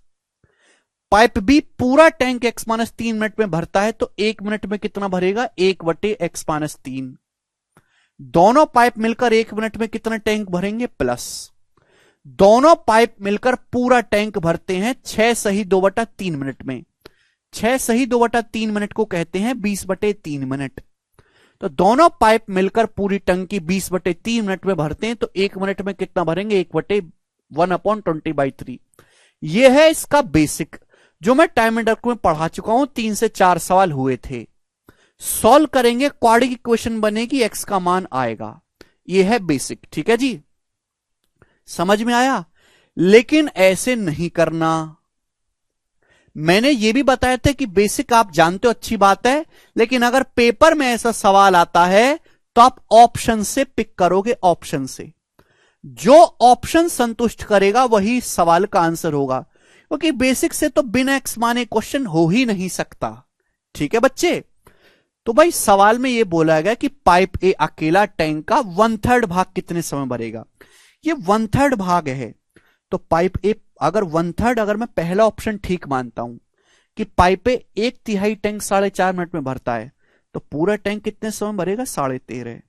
पाइप बी पूरा टैंक x - 3 मिनट में भरता है, तो 1 मिनट में कितना भरेगा? 1/x - 3। दोनों पाइप मिलकर 1 मिनट में कितना टैंक भरेंगे? प्लस दोनों पाइप मिलकर पूरा टैंक भरते हैं 6 सही 2/3 मिनट में। 6 सही 2/3 मिनट को कहते हैं 20/3 मिनट। तो दोनों पाइप मिलकर पूरी टंकी 20/3 मिनट में भरते हैं, तो 1 मिनट में कितना भरेंगे? 1/1/20/3। यह है इसका बेसिक, जो मैं टाइम एंड वर्क में पढ़ा चुका हूं। 3 से 4 सवाल हुए थे, सॉल्व करेंगे, क्वाड्रेटिक इक्वेशन बनेगी, एक्स का मान आएगा। यह है बेसिक, ठीक है जी, समझ में आया। लेकिन ऐसे नहीं करना। मैंने यह भी बताया था कि बेसिक आप जानते हो, अच्छी बात है, लेकिन अगर पेपर में ऐसा सवाल आता है तो आप ऑप्शन से पिक करोगे। ऑप्शन से जो ऑप्शन संतुष्ट करेगा वही सवाल का आंसर होगा, क्योंकि बेसिक से तो बिना एक्स माने क्वेश्चन हो ही नहीं सकता। ठीक है बच्चे, तो भाई सवाल में यह बोला गया कि पाइप ए अकेला टैंक का 1/3 भाग कितने समय भरेगा। ये 1/3 भाग है, तो पाइप ए अगर 1/3, अगर मैं पहला ऑप्शन ठीक मानता हूं कि पाइप ए 1/3 टैंक 4.5 मिनट में भरता है, तो पूरा टैंक कितने समय भरेगा? 13.5।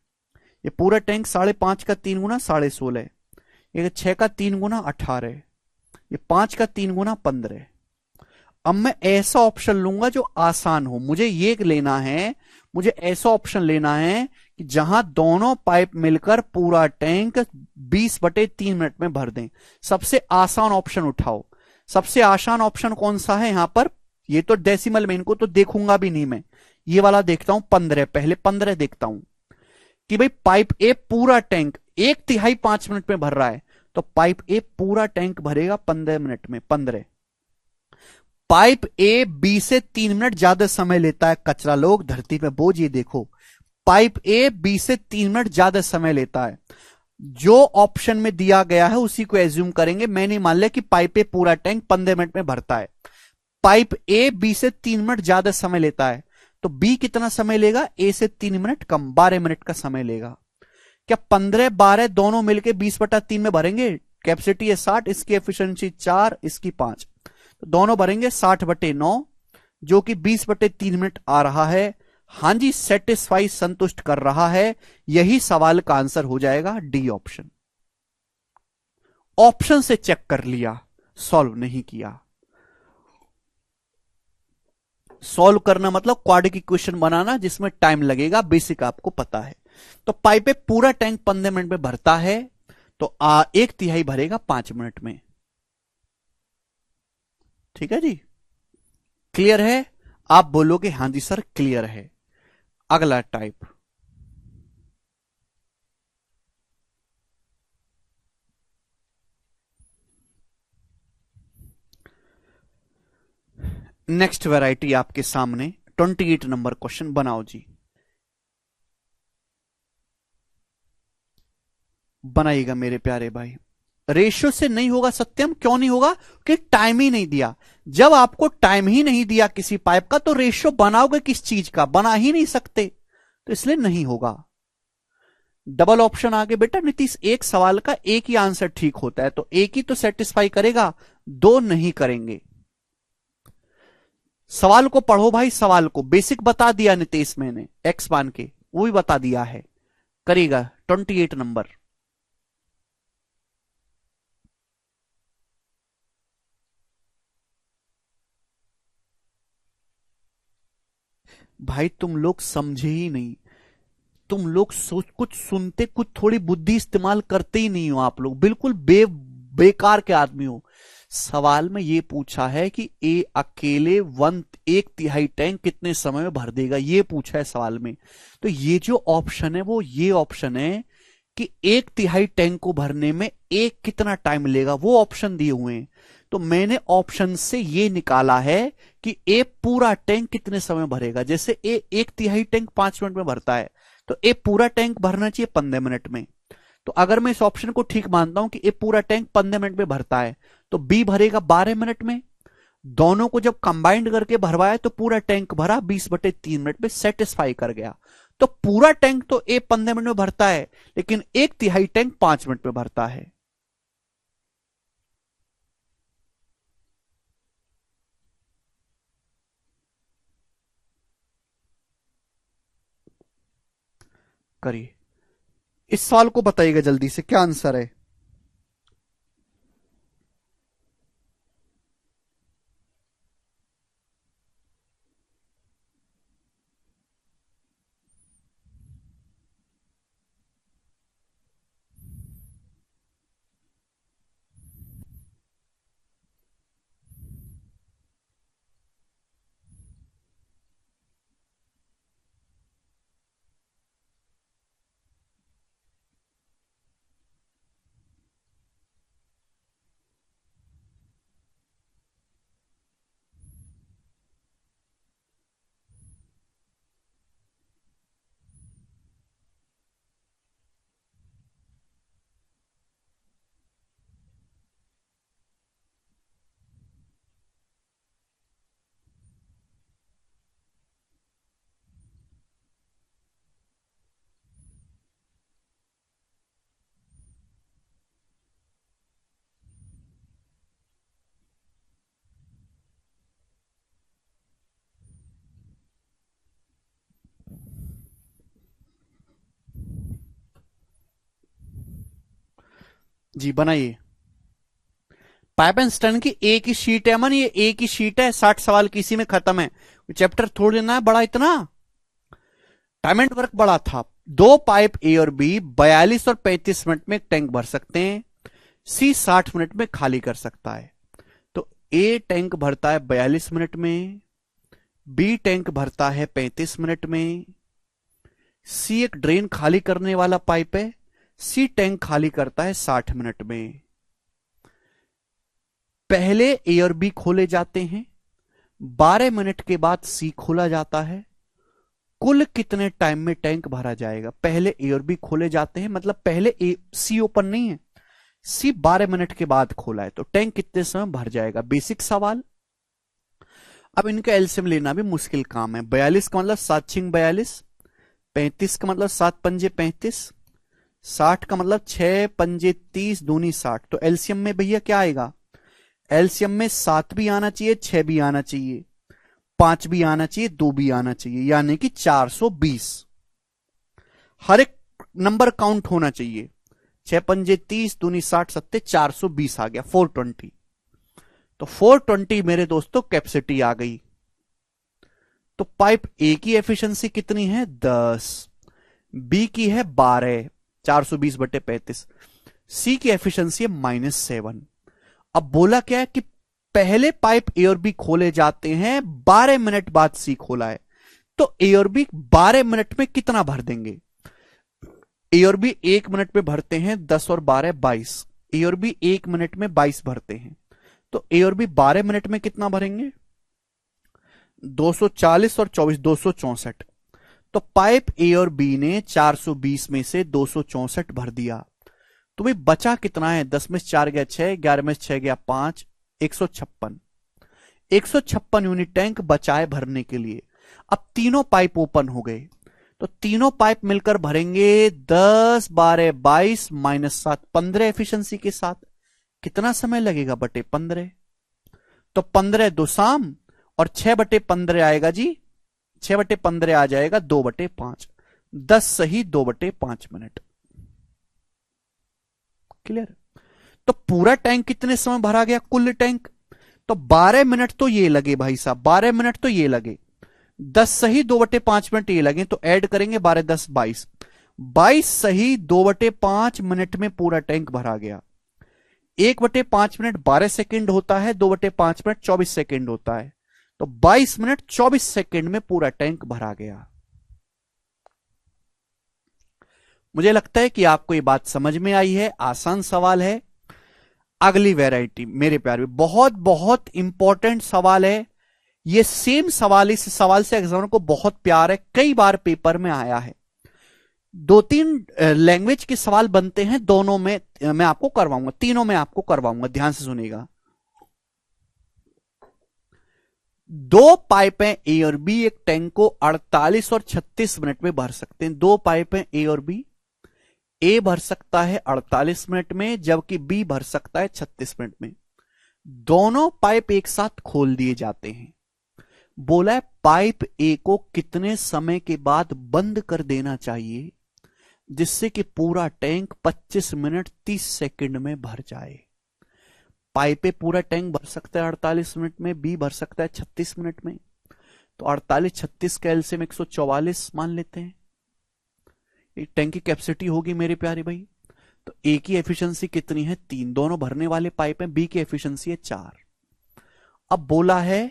ये पूरा टैंक 5.5 का 3 गुना 16.5, ये 6 का 3 गुना 18, ये 5 का 3 गुना 15। अब मैं ऐसा ऑप्शन लूंगा जो आसान हो। मुझे ये लेना है, मुझे ऐसा ऑप्शन लेना है कि जहां दोनों पाइप मिलकर पूरा टैंक 20/3 मिनट में भर दें। सबसे आसान ऑप्शन उठाओ। सबसे आसान ऑप्शन कौन सा है यहां पर? ये तो डेसिमल में, इनको तो देखूंगा भी नहीं मैं, ये वाला देखता हूं 15। पहले 15 देखता हूं कि भाई पाइप ए पूरा टैंक 1/3 5 मिनट में भर रहा है, तो पाइप ए पूरा टैंक भरेगा 15 मिनट में। 15। पाइप ए 20 से 3 मिनट ज्यादा समय लेता है। कचरा लोग धरती पे बोझ, ये देखो, पाइप ए 20 से 3 मिनट ज्यादा समय लेता है। जो ऑप्शन में दिया गया है उसी को एज्यूम करेंगे। मैंने मान लिया कि पाइप ए पूरा टैंक 15 मिनट में भरता है। पाइप ए 20 से 3 मिनट ज्यादा समय लेता है, तो बी कितना समय लेगा? ए से 3 मिनट कम, 12 मिनट का समय लेगा। क्या 15 12 दोनों मिलकर 20/3 में भरेंगे? कैपेसिटी है 60, इसकी एफिशिएंसी 4, इसकी 5, तो दोनों भरेंगे 60/9, जो कि 20/3 मिनट आ रहा है। हां जी, सेटिस्फाई, संतुष्ट कर रहा है। यही सवाल का आंसर हो जाएगा डी ऑप्शन। ऑप्शन से चेक कर लिया, सॉल्व नहीं किया। सॉल्व करना मतलब क्वाड्रेटिक इक्वेशन बनाना जिसमें टाइम लगेगा, बेसिक आपको पता है। तो पाइप पे पूरा टैंक 15 मिनट में भरता है, तो 1/3 भरेगा 5 मिनट में। ठीक है जी, क्लियर है? आप बोलोगे हां जी सर क्लियर है। अगला टाइप, नेक्स्ट वैरायटी आपके सामने 28 नंबर क्वेश्चन बनाओ जी। बनाइएगा मेरे प्यारे भाई। रेशियो से नहीं होगा सत्यम, क्यों नहीं होगा? कि टाइम ही नहीं दिया। जब आपको टाइम ही नहीं दिया किसी पाइप का, तो रेशियो बनाओगे किस चीज का? बना ही नहीं सकते, तो इसलिए नहीं होगा। डबल ऑप्शन आगे बेटा नीतीश, एक सवाल का एक ही आंसर ठीक होता है, तो एक ही तो सेटिस्फाई करेगा, दो नहीं करेंगे। सवाल को पढ़ो भाई, सवाल को बेसिक बता दिया नीतीश मैंने, एक्स मान के वो भी बता दिया है। करेगा 28 नंबर। भाई तुम लोग समझे ही नहीं, तुम लोग सोच कुछ सुनते, कुछ थोड़ी बुद्धि इस्तेमाल करते ही नहीं हो। आप लोग बिल्कुल बेकार के आदमी हो। सवाल में ये पूछा है कि ए अकेले 1/3 टैंक कितने समय में भर देगा, ये पूछा है सवाल में। तो ये जो ऑप्शन है वो ये ऑप्शन है कि 1/3 टैंक को भरने में एक कितना टाइम लेगा, वो ऑप्शन दिए हुए हैं। तो मैंने ऑप्शन से ये निकाला है कि ए पूरा टैंक कितने समय भरेगा। जैसे ए 1/3 टैंक 5 मिनट में भरता है, तो ए पूरा टैंक भरना चाहिए 15 मिनट में। तो अगर मैं इस ऑप्शन को ठीक मानता हूं कि ए पूरा टैंक 15 मिनट में भरता है, तो बी भरेगा 12 मिनट में। दोनों को जब कंबाइंड करके भरवाया तो पूरा टैंक भरा 20/3 मिनट में, सेटिस्फाई कर गया। तो पूरा टैंक तो ए 15 मिनट में भरता है, लेकिन 1/3 टैंक 5 मिनट में भरता है। करिए, इस सवाल को बताइएगा जल्दी से, क्या आंसर है? जी बनाइए। पाइप एंड स्टर्न की एक ही शीट है मन, ये एक ही शीट है, 60 सवाल किसी में खत्म है। चैप्टर थोड़ लेना है बड़ा इतना। टाइम एंड वर्क बड़ा था। दो पाइप ए और बी 42 और 35 मिनट में टैंक भर सकते हैं, सी 60 मिनट में खाली कर सकता है। तो ए टैंक भरता है 42 मिनट में, बी टैंक भरता है 35 मिनट में, सी एक ड्रेन खाली करने वाला पाइप है, सी टैंक खाली करता है 60 मिनट में। पहले ए और बी खोले जाते हैं, 12 मिनट के बाद सी खोला जाता है। कुल कितने टाइम में टैंक भरा जाएगा? पहले ए और बी खोले जाते हैं, मतलब पहले ए सी ओपन नहीं है, सी 12 मिनट के बाद खोला है, तो टैंक कितने समय भर जाएगा? बेसिक सवाल। अब इनका एलसीएम लेना भी मुश्किल काम है। 42 का मतलब 7 छिंग 42, 35 का मतलब 7 पंजे 35, 60 का मतलब 6 पंजे 30 दूनी 60, तो एलसीएम में भैया क्या आएगा? एलसीएम में 7 भी आना चाहिए, 6 भी आना चाहिए, 5 भी आना चाहिए, 2 भी आना चाहिए, यानी कि 420। हर एक नंबर काउंट होना चाहिए। 6 पंजे 30 दूनी 60 सत्ते 420 आ गया, 420। तो 420 मेरे दोस्तों कैपेसिटी आ गई। तो पाइप ए की एफिशिएंसी कितनी है? 10, बी की है 12, 420/35, सी की एफिशिएंसी है -7। अब बोला क्या है कि पहले पाइप ए और बी खोले जाते हैं, 12 मिनट बाद सी खोला है, तो ए और बी 12 मिनट में कितना भर देंगे? ए और बी 1 मिनट में भरते हैं, 10 और 12 22, ए और बी 1 मिनट में 22 भरते हैं, तो ए और बी 12 मिनट में कितना भरेंगे? 240 और 24 264। तो पाइप ए और बी ने 420 में से 264 भर दिया, तो भाई बचा कितना है? 10 में से 4 गया 6, 11 में से 6 गया 5, 156। 156 यूनिट टैंक बचाए भरने के लिए। अब तीनों पाइप ओपन हो गए, तो तीनों पाइप मिलकर भरेंगे 10 12 22 -7 15 एफिशिएंसी के साथ। कितना समय लगेगा बटे 15? तो 15 दो शाम और 6/15 आएगा जी, 6/15 आ जाएगा 2/5, 10 सही 2/5 मिनट। क्लियर? तो पूरा टैंक कितने समय भरा गया? कुल टैंक तो 12 मिनट तो ये लगे भाई साहब, 12 मिनट तो ये लगे, 10 सही 2/5 मिनट ये लगे, तो ऐड करेंगे 12 10 22, 22 सही 2/5 मिनट में पूरा टैंक भरा गया। 1/5 मिनट 12 सेकेंड होता है, 2/5 मिनट 24 सेकेंड होता है, तो 22 मिनट 24 सेकेंड में पूरा टैंक भरा गया। मुझे लगता है कि आपको ये बात समझ में आई है, आसान सवाल है। अगली वैरायटी मेरे प्यारे, बहुत बहुत इंपॉर्टेंट सवाल है ये। सेम सवाल, इस सवाल से एग्जामिनर को बहुत प्यार है, कई बार पेपर में आया है। 2-3 लैंग्वेज के सवाल बनते हैं, दोनों में मैं आपको करवाऊंगा, तीनों में आपको करवाऊंगा, ध्यान से सुनिएगा। 2 पाइपें ए और बी एक टैंक को 48 और 36 मिनट में भर सकते हैं। 2 पाइपें ए और बी, ए भर सकता है 48 मिनट में, जबकि बी भर सकता है 36 मिनट में। दोनों पाइप एक साथ खोल दिए जाते हैं। बोला है पाइप ए को कितने समय के बाद बंद कर देना चाहिए जिससे कि पूरा टैंक 25 मिनट 30 सेकंड में भर जाए। पाइप ए पूरा टैंक भर सकता है 48 मिनट में, बी भर सकता है 36 मिनट में, तो 48 36 का एलसीएम 144 मान लेते हैं। एक टैंक की कैपेसिटी होगी मेरे प्यारे भाई। तो ए की एफिशिएंसी कितनी है? 3, दोनों भरने वाले पाइप हैं। बी की एफिशिएंसी है 4। अब बोला है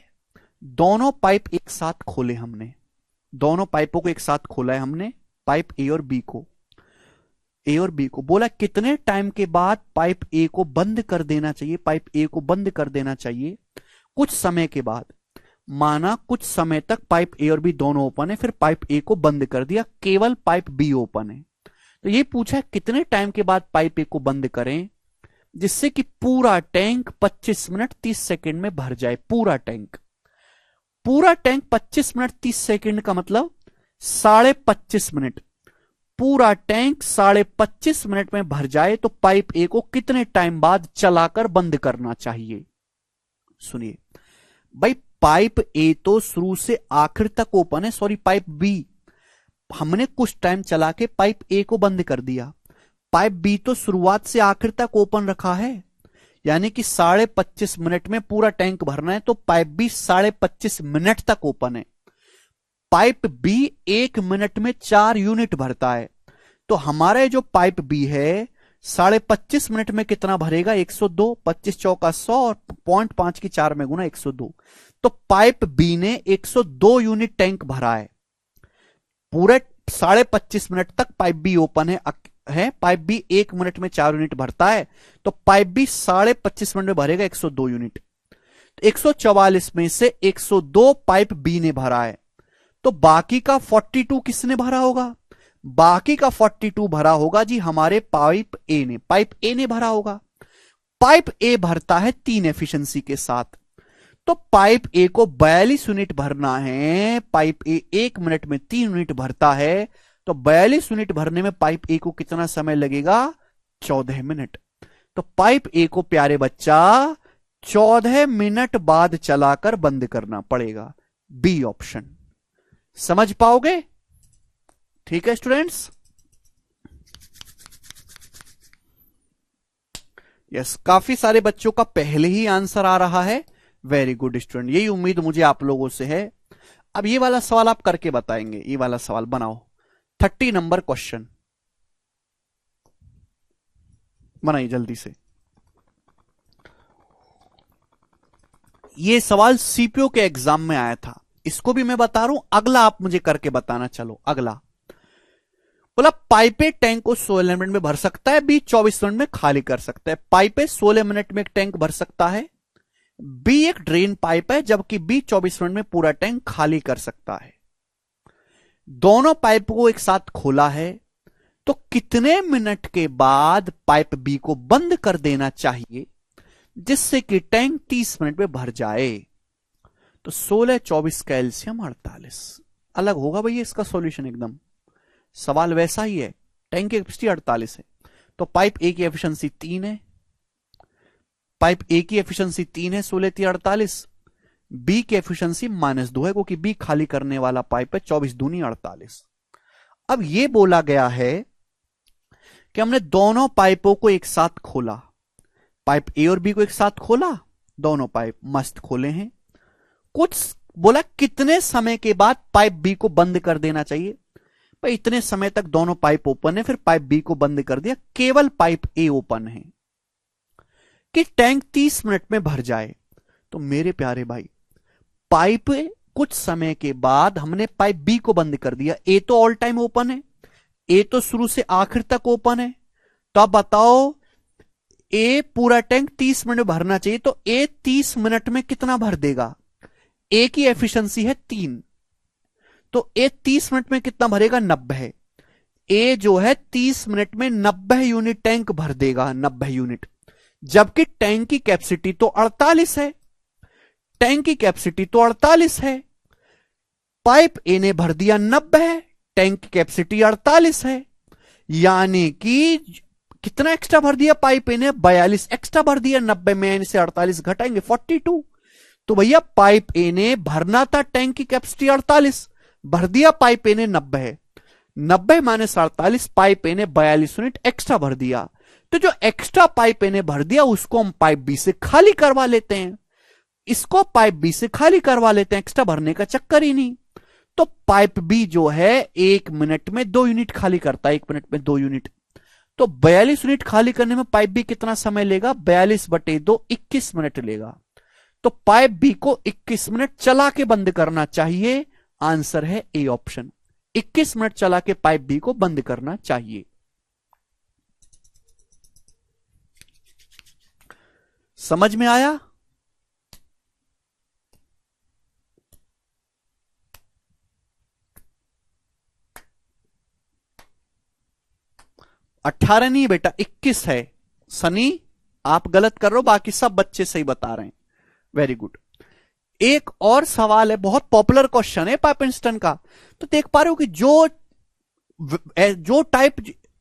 दोनों पाइप एक साथ खोले हमने, दोनों पाइपों को एक साथ खोला है हमने, पाइप ए और बी को, ए और बी को। बोला कितने टाइम के बाद पाइप ए को बंद कर देना चाहिए, पाइप ए को बंद कर देना चाहिए कुछ समय के बाद। माना कुछ समय तक पाइप ए और बी दोनों ओपन है, फिर पाइप ए को बंद कर दिया, केवल पाइप बी ओपन है। तो ये पूछा कितने टाइम के बाद पाइप ए को बंद करें जिससे कि पूरा टैंक 25 मिनट 30 सेकंड में भर जाए। पूरा टैंक 25 मिनट 30 सेकंड का मतलब 25.5 मिनट। पूरा टैंक 25.5 मिनट में भर जाए तो पाइप ए को कितने टाइम बाद चलाकर बंद करना चाहिए? सुनिए भाई, पाइप ए तो शुरू से आखिर तक ओपन है, सॉरी पाइप बी हमने कुछ टाइम चला के पाइप ए को बंद कर दिया। पाइप बी तो शुरुआत से आखिर तक ओपन रखा है, यानी कि 25.5 मिनट में पूरा टैंक भरना है, तो पाइप बी 25.5 मिनट तक ओपन है। पाइप बी 1 मिनट में 4 यूनिट भरता है, तो हमारे जो पाइप बी है 25.5 मिनट में कितना भरेगा? 102, 25 चौका 100 और 0.5 की 4 में गुना 102। तो पाइप बी ने 102 यूनिट टैंक भरा है। पूरे 25.5 मिनट तक पाइप बी ओपन है। पाइप बी 1 मिनट में 4 यूनिट भरता है, तो पाइप बी 25.5 मिनट में भरेगा 102 यूनिट। तो 144 में से 102 पाइप बी ने भरा है, तो बाकी का 42 किसने भरा होगा? बाकी का 42 भरा होगा जी हमारे पाइप ए ने, पाइप ए ने भरा होगा। पाइप ए भरता है 3 एफिशिएंसी के साथ, तो पाइप ए को 42 यूनिट भरना है। पाइप ए 1 मिनट में 3 यूनिट भरता है, तो 42 यूनिट भरने में पाइप ए को कितना समय लगेगा? 14 मिनट। तो पाइप ए को प्यारे बच्चा 14 मिनट बाद चलाकर बंद करना पड़ेगा। B option. समझ पाओगे? ठीक है स्टूडेंट्स? यस, काफी सारे बच्चों का पहले ही आंसर आ रहा है। वेरी गुड स्टूडेंट, यही उम्मीद मुझे आप लोगों से है। अब ये वाला सवाल आप करके बताएंगे। ये वाला सवाल बनाओ, 30 नंबर क्वेश्चन बनाइए जल्दी से। ये सवाल सीपीओ के एग्जाम में आया था, इसको भी मैं बता रहा हूं। अगला आप मुझे करके बताना। चलो अगला, बोला पाइपे टैंक को 16 मिनट में भर सकता है, बी 24 मिनट में खाली कर सकता है। पाइपे 16 मिनट में एक टैंक भर सकता है, बी एक ड्रेन पाइप है, जबकि बी 24 मिनट में पूरा टैंक खाली कर सकता है। दोनों पाइप को एक साथ खोला है, तो कितने मिनट के बाद पाइप बी को बंद कर देना चाहिए जिससे कि टैंक 30 मिनट में भर जाए? तो 16, 24 कैल्शियम 48 अलग होगा भैया इसका सॉल्यूशन एकदम। सवाल वैसा ही है, टैंक की कैपेसिटी 48 है, तो पाइप ए की एफिशिएंसी 3 है। पाइप ए की एफिशिएंसी 3 है, 16 3 48। बी की एफिशिएंसी -2 है, क्योंकि बी खाली करने वाला पाइप है। 24 दूनी 48। अब यह बोला गया है कि हमने दोनों पाइपों को एक साथ खोला, पाइप ए और बी को एक साथ खोला, दोनों पाइप मस्त खोले हैं। कुछ बोला कितने समय के बाद पाइप बी को बंद कर देना चाहिए? भाई इतने समय तक दोनों पाइप ओपन है, फिर पाइप बी को बंद कर दिया, केवल पाइप ए ओपन है कि टैंक 30 मिनट में भर जाए। तो मेरे प्यारे भाई, पाइप कुछ समय के बाद हमने पाइप बी को बंद कर दिया। ए तो ऑल टाइम ओपन है, ए तो शुरू से आखिर तक ओपन है। तो अब बताओ, ए पूरा टैंक 30 मिनट में भरना चाहिए, तो ए 30 मिनट में कितना भर देगा? ए की एफिशिएंसी है 3, तो ए 30 मिनट में कितना भरेगा? 90। ए जो है 30 मिनट में 90 यूनिट टैंक भर देगा, 90 यूनिट। जबकि टैंक की कैपेसिटी तो 48 है, टैंक की कैपेसिटी तो 48 है। पाइप ए ने भर दिया 90, टैंक की कैपेसिटी 48 है, यानी कि कितना एक्स्ट्रा भर दिया पाइप ए ने? 42 एक्स्ट्रा भर दिया। 90 में से 48 घटाएंगे 42। तो भैया पाइप ए ने भरना था टैंक की कैपेसिटी 48, भर दिया पाइप ए ने 90 है। 90 माइनस 48, पाइप ए ने 42 यूनिट एक्स्ट्रा भर दिया। तो जो एक्स्ट्रा पाइप ए ने भर दिया उसको हम पाइप बी से खाली करवा लेते हैं, इसको पाइप बी से खाली करवा लेते हैं, एक्स्ट्रा भरने का चक्कर ही नहीं। तो पाइप बी जो है 1 मिनट में 2 यूनिट खाली करता है, 1 मिनट में 2 यूनिट। तो 42 यूनिट खाली करने में पाइप बी कितना समय लेगा? 42/2 21 मिनट लेगा। तो पाइप बी को 21 मिनट चला के बंद करना चाहिए। आंसर है ए ऑप्शन, 21 मिनट चला के पाइप बी को बंद करना चाहिए। समझ में आया? अट्ठारह नहीं बेटा, 21 है। सनी आप गलत कर रहे हो, बाकी सब बच्चे सही बता रहे हैं। Very good. एक और सवाल है, बहुत पॉपुलर क्वेश्चन है पाइपिंस्टन का। तो देख पा रहे हो कि जो टाइप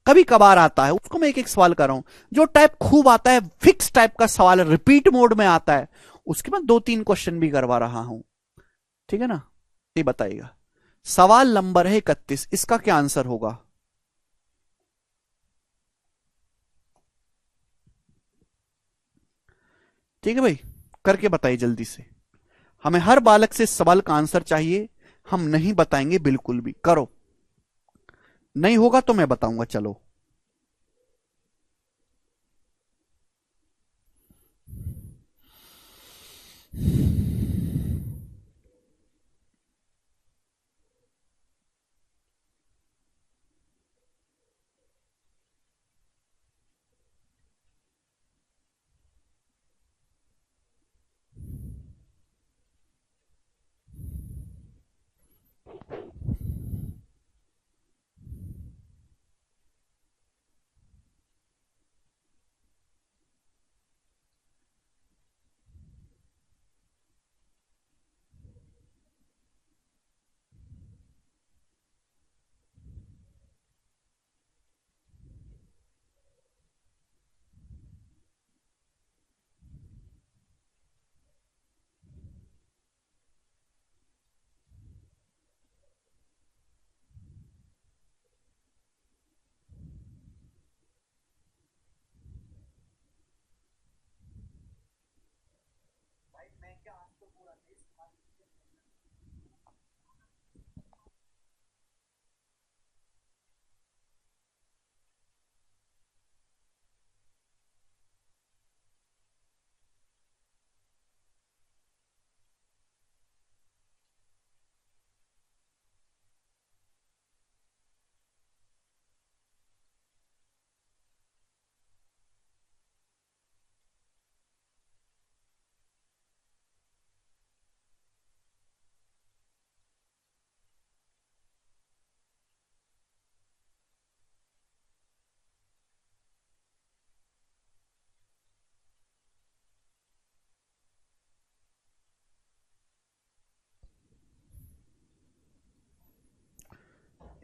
कभी कभार आता है उसको मैं एक एक सवाल कर रहा हूं। जो टाइप खूब आता है, फिक्स टाइप का सवाल है, रिपीट मोड में आता है, उसके बाद 2-3 क्वेश्चन भी करवा रहा हूं। ठीक है ना? ये बताइएगा। सवाल नंबर है 31, इसका क्या आंसर होगा? ठीक है भाई, करके बताइए जल्दी से। हमें हर बालक से सवाल का आंसर चाहिए, हम नहीं बताएंगे बिल्कुल भी। करो, नहीं होगा तो मैं बताऊंगा। चलो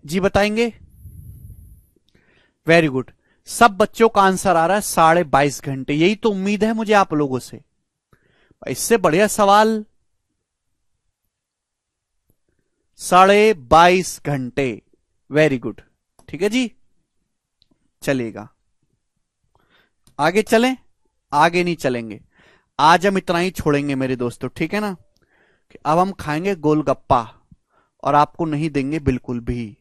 जी बताएंगे? Very good. सब बच्चों का आंसर आ रहा है 22.5 घंटे। यही तो उम्मीद है मुझे आप लोगों से। इससे बढ़िया सवाल 22.5 घंटे। Very good. ठीक है जी, चलेगा। आगे चलें? आगे नहीं चलेंगे, आज हम इतना ही छोड़ेंगे मेरे दोस्तों, ठीक है ना? कि अब हम खाएंगे गोलगप्पा और आपको नहीं देंगे बिल्कुल भी।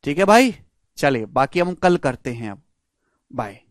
ठीक है भाई, चले बाकी हम कल करते हैं। अब बाय।